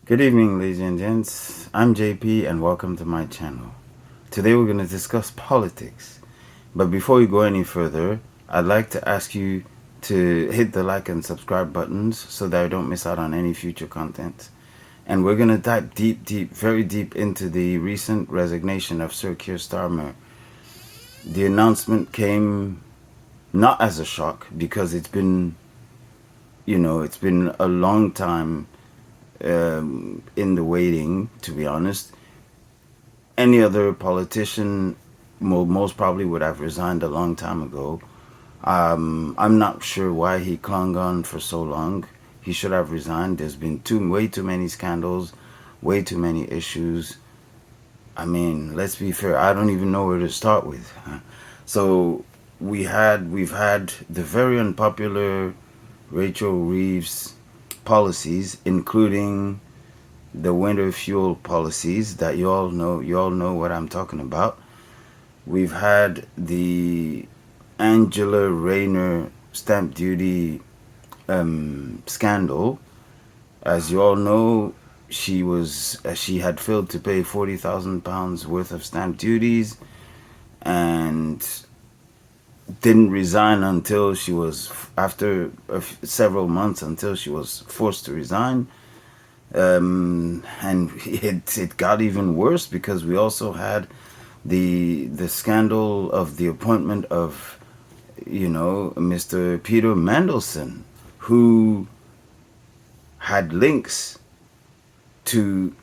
Good evening, ladies and gents. I'm JP and welcome to my channel. Today we're going to discuss politics. But before we go any further, I'd like to ask you to hit the like and subscribe buttons so that I don't miss out on any future content. And we're going to dive very deep into the recent resignation of Sir Keir Starmer. The announcement came not as a shock because it's been a long time in the waiting, to be honest. Any other politician most probably would have resigned a long time ago. I'm not sure why he clung on for so long. He should have resigned. There's been way too many scandals, way too many issues. I mean, let's be fair. I don't even know where to start with. So we've had the very unpopular Rachel Reeves policies, including the winter fuel policies that you all know what I'm talking about. We've had the Angela Rayner stamp duty scandal. As you all know, she had failed to pay £40,000 worth of stamp duties and didn't resign until she was, after several months, until she was forced to resign. And it got even worse because we also had the scandal of the appointment of, Mr. Peter Mandelson, who had links to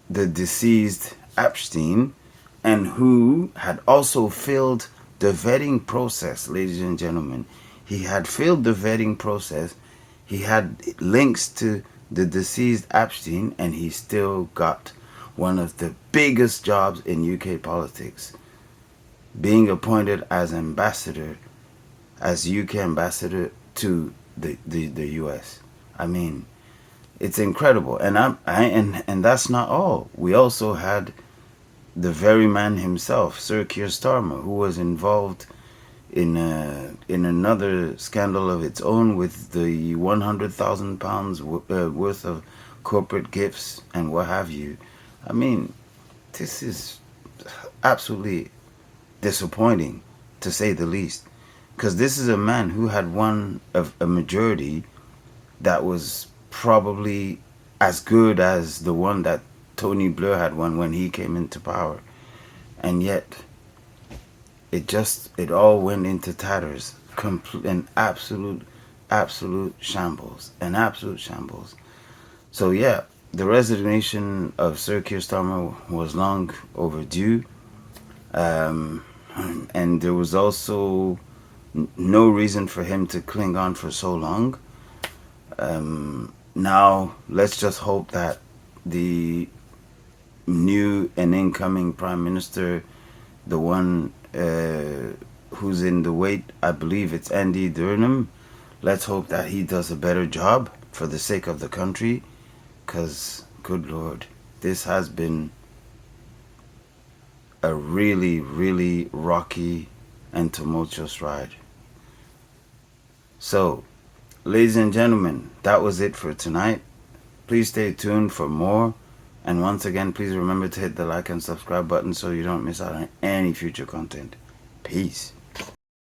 the deceased Epstein and who had also failed the vetting process, ladies and gentlemen. He had failed the vetting process. He had links to the deceased Epstein, and he still got one of the biggest jobs in UK politics, being appointed as ambassador, as UK ambassador to the US. I mean, it's incredible. And that's not all. We also had the very man himself, Sir Keir Starmer, who was involved in another scandal of its own with the £100,000 worth of corporate gifts and what have you. I mean, this is absolutely disappointing, to say the least, because this is a man who had won a majority that was probably as good as the one that Tony Blair had won when he came into power, and yet it all went into tatters. An absolute shambles. An absolute shambles. So yeah, the resignation of Sir Keir Starmer was long overdue. And there was also no reason for him to cling on for so long. Now, let's just hope that the new and incoming Prime Minister, the one who's in the wait, I believe it's Andy Burnham. Let's hope that he does a better job for the sake of the country, because, good Lord, this has been a really rocky and tumultuous ride. So, ladies and gentlemen, that was it for tonight. Please stay tuned for more. And once again, please remember to hit the like and subscribe button so you don't miss out on any future content. Peace.